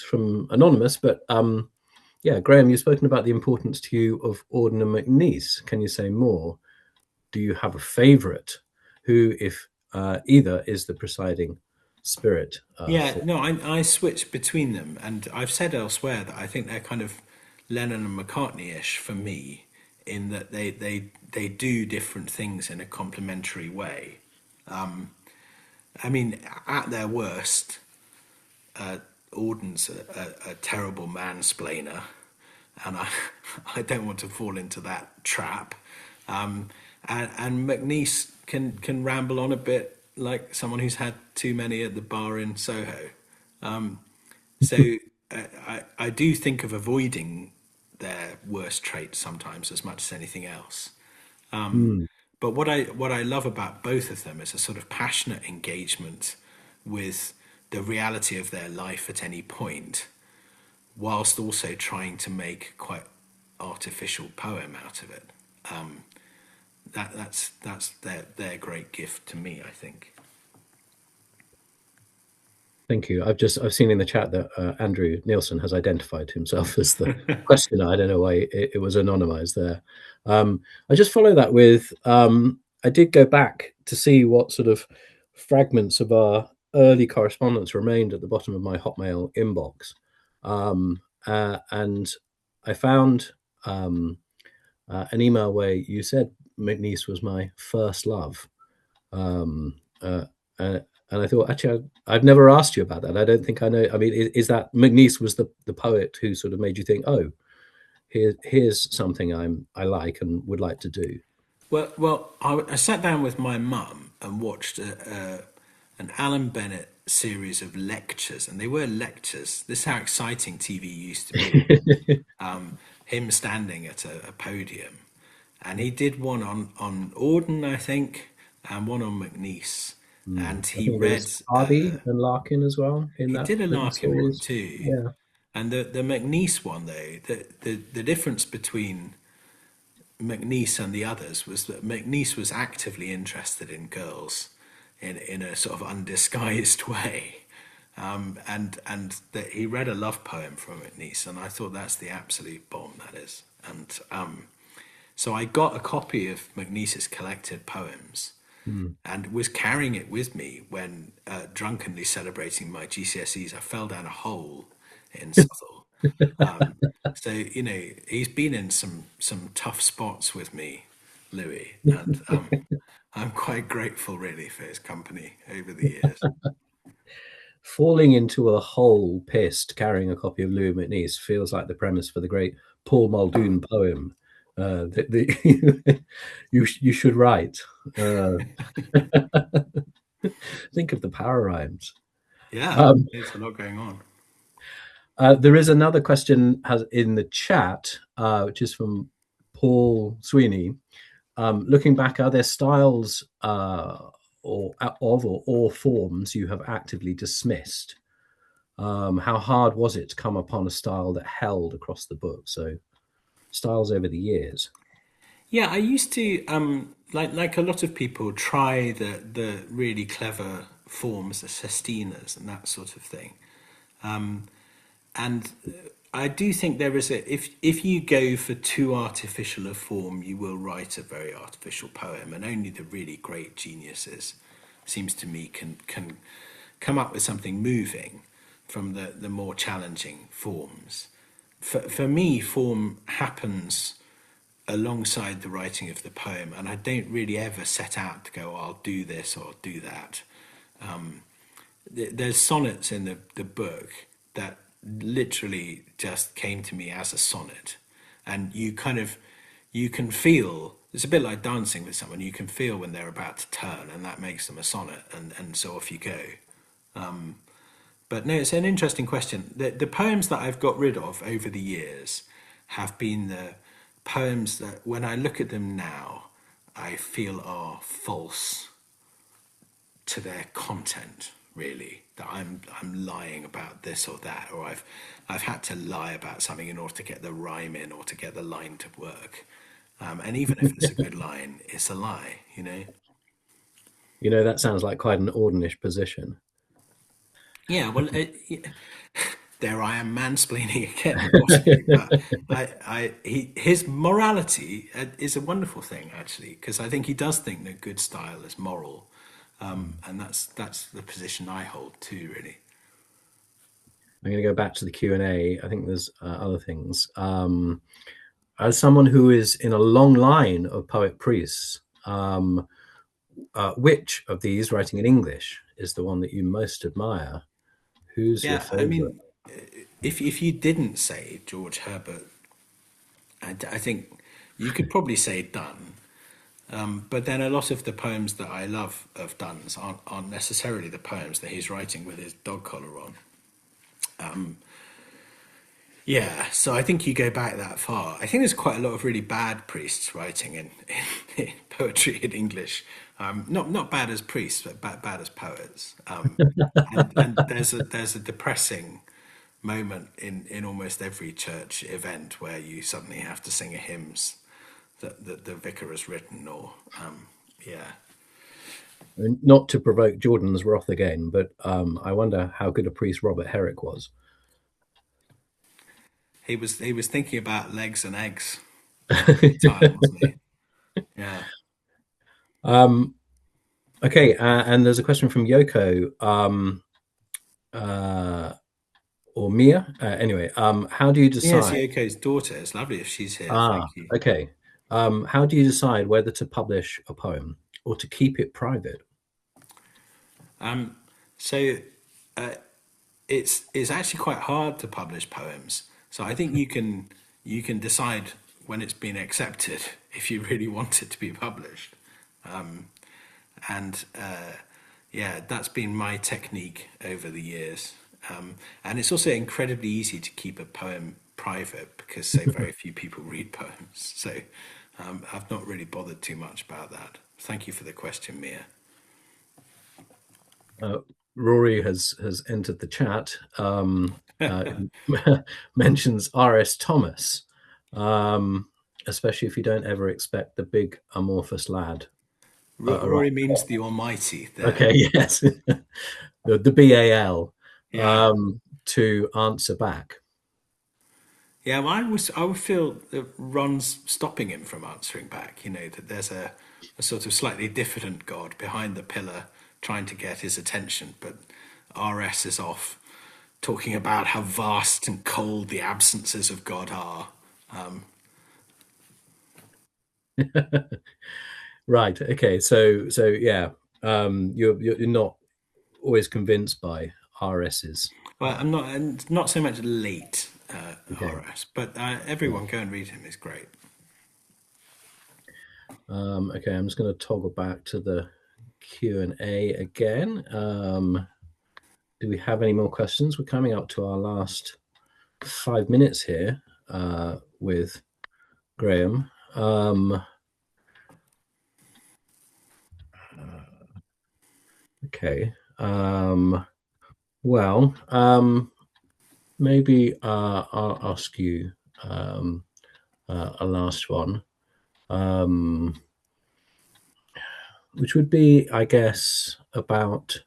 from anonymous, but yeah, Graeme, you've spoken about the importance to you of Auden and McNeice. Can you say more? Do you have a favourite? Who, if either, is the presiding spirit Yeah, for? no, I switch between them, and I've said elsewhere that I think they're kind of Lennon and McCartney-ish for me, in that they do different things in a complementary way. I mean, at their worst, Auden's a terrible mansplainer, and I don't want to fall into that trap. And McNeice can ramble on a bit like someone who's had too many at the bar in Soho. So I do think of avoiding their worst traits sometimes as much as anything else. Hmm. But what I love about both of them is a sort of passionate engagement with the reality of their life at any point, whilst also trying to make quite artificial poem out of it. That's their great gift to me, I think. Thank you. I've seen in the chat that Andrew Nielsen has identified himself as the questioner. I don't know why it was anonymized there. I just follow that with. I did go back to see what sort of fragments of our early correspondence remained at the bottom of my Hotmail inbox, and I found an email where you said McNeice was my first love. Um, uh, and I thought, actually, I've never asked you about that. I don't think I know. I mean, is that McNeice was the poet who sort of made you think, oh, here's something I like and would like to do? Well, I sat down with my mum and watched an Alan Bennett series of lectures, and they were lectures. This is how exciting TV used to be. Him standing at a podium, and he did one on Auden, I think, and one on McNeice, and I he think there read. was Hardy and Larkin as well in He that did a little Larkin one series. too, Yeah. and the McNeice one though, the difference between McNeice and the others was that McNeice was actively interested in girls in a sort of undisguised way. And that he read a love poem from McNeice, and I thought that's the absolute bomb, that is. And so I got a copy of McNeice's collected poems Mm. and was carrying it with me when, drunkenly celebrating my GCSEs, I fell down a hole in Southall. So he's been in some tough spots with me, Louis, and I'm quite grateful really for his company over the years. Falling into a hole pissed carrying a copy of Louis McNeice feels like the premise for the great Paul Muldoon poem. You should write. Uh, think of the power rhymes. Yeah, Um, there's a lot going on. there is another question has in the chat, which is from Paul Sweeney. Looking back, are there styles or forms you have actively dismissed. How hard was it to come upon a style that held across the book? So styles over the years. Yeah, I used to like a lot of people try the really clever forms, the sestinas and that sort of thing. And I do think there is a if you go for too artificial a form, you will write a very artificial poem, and only the really great geniuses, seems to me, can come up with something moving from the more challenging forms. For me, form happens alongside the writing of the poem, and I don't really ever set out to go, oh, I'll do this or I'll do that. There's sonnets in the book that literally just came to me as a sonnet, and you can feel it's a bit like dancing with someone. You can feel when they're about to turn, and that makes them a sonnet, and so off you go. But no, it's an interesting question. The poems that I've got rid of over the years have been the poems that, when I look at them now, I feel are false to their content. Really, that I'm lying about this or that, or I've had to lie about something in order to get the rhyme in or to get the line to work. And even if it's a good line, it's a lie. That sounds like quite an ordinish position. Yeah, well, there I am mansplaining again, possibly, but his morality is a wonderful thing, actually, because I think he does think that good style is moral, and that's the position I hold too, really. I'm going to go back to the Q&A. I think there's other things. As someone who is in a long line of poet priests, which of these, writing in English, is the one that you most admire? Who's your Yeah, I favorite? mean, if you didn't say George Herbert, I think you could probably say Donne. But then a lot of the poems that I love of Donne's aren't necessarily the poems that he's writing with his dog collar on. Yeah, so I think you go back that far. I think there's quite a lot of really bad priests writing in poetry in English. Not bad as priests, but bad as poets. And there's a depressing moment in almost every church event where you suddenly have to sing a hymns that the vicar has written, or yeah. Not to provoke Jordan's wrath again, but I wonder how good a priest Robert Herrick was. He was thinking about legs and eggs all the time, wasn't he? Yeah. Okay, and there's a question from Yoko or Mia. Anyway, how do you Yes, decide? Yoko's daughter. It's lovely if she's here. Thank you. Okay. How do you decide whether to publish a poem or to keep it private? So it's actually quite hard to publish poems. So I think you can decide when it's been accepted if you really want it to be published. And yeah, that's been my technique over the years. And it's also incredibly easy to keep a poem private because so very few people read poems. So I've not really bothered too much about that. Thank you for the question, Mia. Rory has entered the chat. Mentions R.S. Thomas, especially if you don't ever expect the big amorphous lad. Rory means the Almighty there. Okay, yes, the BAL Yeah. to answer back. Yeah, well, I would feel that Ron's stopping him from answering back. That there's a sort of slightly diffident God behind the pillar trying to get his attention, but RS is off talking about how vast and cold the absences of God are. Right. Okay. So yeah, you're not always convinced by RSs. Well, I'm not so much late Okay. RS, but everyone go and read him. Is great. Okay. I'm just going to toggle back to the Q&A again. Do we have any more questions? We're coming up to our last 5 minutes here with Graeme. Okay. Well, maybe I'll ask you a last one, um, which would be, I guess, about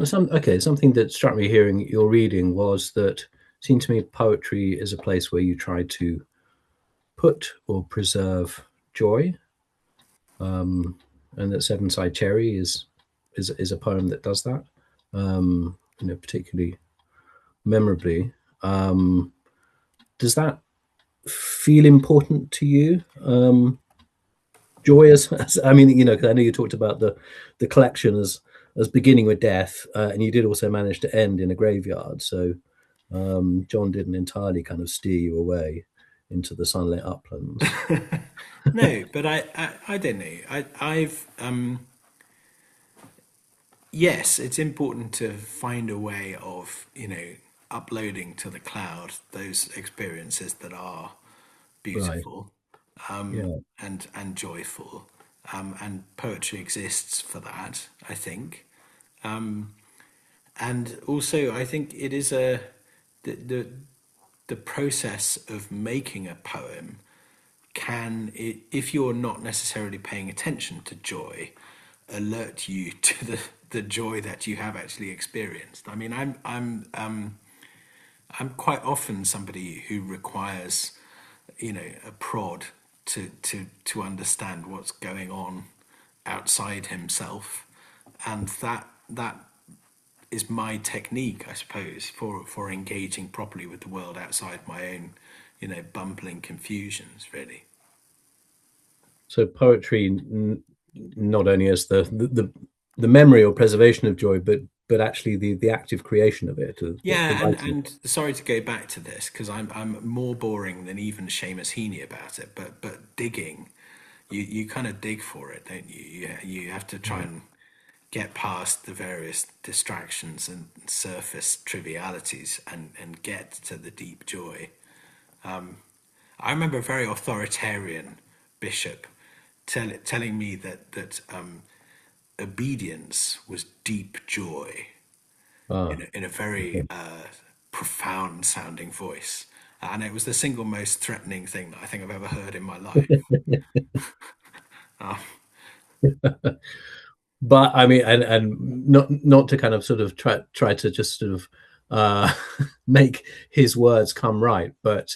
something that struck me hearing your reading was that it seemed to me poetry is a place where you try to put or preserve joy, and that Seven Side Cherry is a poem that does that, particularly memorably. Does that feel important to you? Joy as I mean, 'cause I know you talked about the collection as beginning with death, and you did also manage to end in a graveyard. So John didn't entirely kind of steer you away into the sunlit uplands. No, but I don't know. I've yes, it's important to find a way of, uploading to the cloud those experiences that are Right. beautiful, Yeah. and joyful, and poetry exists for that, I think. And also, I think it is the the process of making a poem can, if you're not necessarily paying attention to joy, alert you to the joy that you have actually experienced. I mean, I'm quite often somebody who requires, a prod to understand what's going on outside himself, and that is my technique, I suppose, for engaging properly with the world outside my own, bumbling confusions, really. So poetry, not only as the memory or preservation of joy, but actually the active creation of it, the Yeah, and writing. and sorry to go back to this because I'm more boring than even Seamus Heaney about it, but digging, you kind of dig for it, don't you? You have to try and get past the various distractions and surface trivialities and get to the deep joy. I remember a very authoritarian bishop telling me that obedience was deep joy Ah, in a very okay. profound sounding voice. And it was the single most threatening thing that I think I've ever heard in my life. Uh, But I mean, and not to kind of sort of try to just sort of uh, make his words come right, but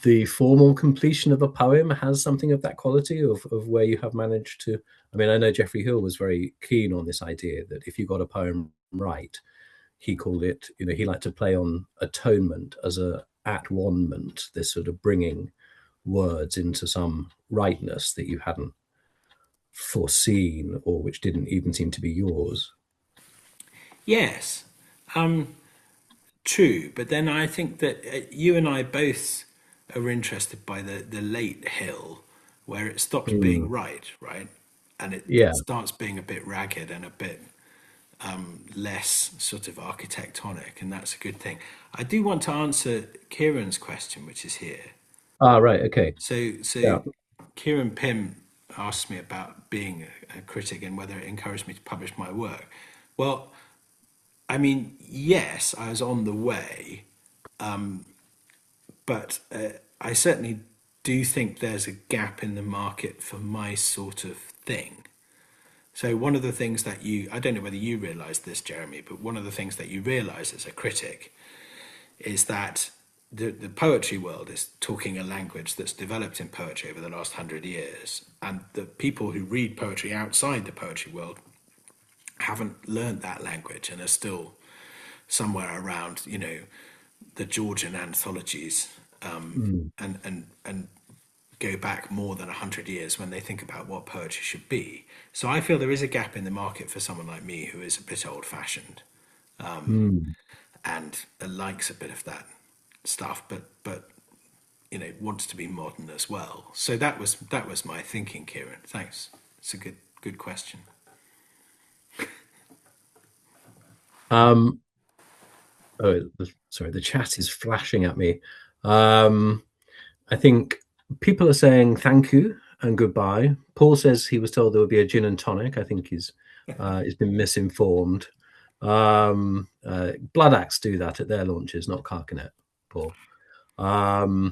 the formal completion of a poem has something of that quality of where you have managed to. I mean, I know Geoffrey Hill was very keen on this idea that if you got a poem right, he called it, he liked to play on atonement as a at one-ment, this sort of bringing words into some rightness that you hadn't foreseen or which didn't even seem to be yours. yes, true. But then I think that you and I both are interested by the late Hill, where it stops being Mm, right? And yeah. it starts being a bit ragged and a bit less sort of architectonic, and that's a good thing. I do want to answer Kieran's question, which is here. Ah, right. Okay. So Yeah. Kieran Pym asked me about being a critic and whether it encouraged me to publish my work. Well, I mean, yes, I was on the way, but I certainly do think there's a gap in the market for my sort of thing. So one of the things that I don't know whether you realize this, Jeremy, but one of the things that you realize as a critic is that the poetry world is talking a language that's developed in poetry over the last 100 years. And the people who read poetry outside the poetry world haven't learned that language and are still somewhere around, the Georgian anthologies, Mm. and go back more than 100 years when they think about what poetry should be. So I feel there is a gap in the market for someone like me who is a bit old fashioned Mm. and likes a bit of that stuff, but wants to be modern as well. So that was my thinking, Kieran. Thanks. It's a good question. Um, oh, sorry, the chat is flashing at me. Um, I think people are saying thank you and goodbye. Paul says he was told there would be a gin and tonic. I think he's been misinformed. Blood Axe do that at their launches, not Carcanet, Paul. Yeah.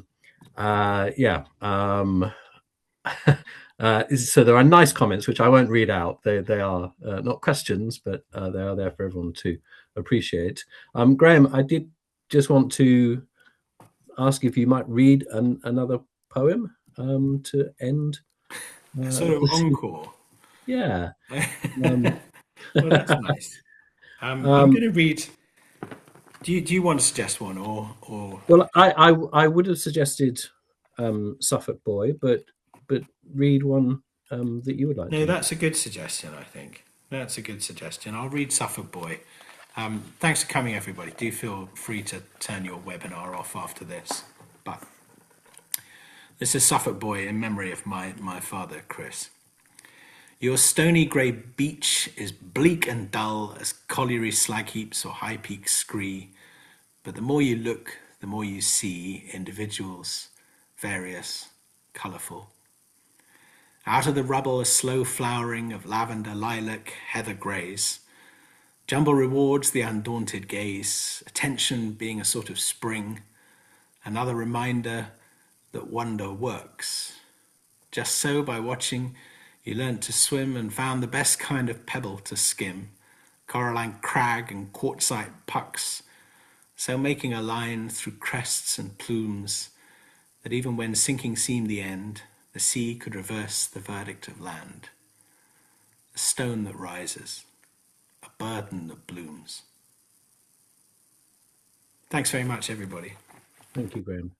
So there are nice comments, which I won't read out. They are not questions, but they are there for everyone to appreciate. Graeme, I did just want to ask if you might read another poem to end. Sort of encore. Yeah. Well, that's nice. I'm going to read. Do you want to suggest one or? Well, I would have suggested Suffolk Boy, but read one that you would like No, to. that's a good suggestion. I think that's a good suggestion. I'll read Suffolk Boy. Thanks for coming, everybody. Do feel free to turn your webinar off after this. But this is Suffolk Boy in memory of my father, Chris. Your stony grey beach is bleak and dull as colliery slag heaps or high peak scree, but the more you look, the more you see individuals, various, colourful. Out of the rubble a slow flowering of lavender, lilac, heather greys. Jumble rewards the undaunted gaze, attention being a sort of spring, another reminder that wonder works. Just so, by watching, you learnt to swim and found the best kind of pebble to skim, coralline crag and quartzite pucks, so making a line through crests and plumes that even when sinking seemed the end, the sea could reverse the verdict of land. A stone that rises, a burden that blooms. Thanks very much, everybody. Thank you, Graeme.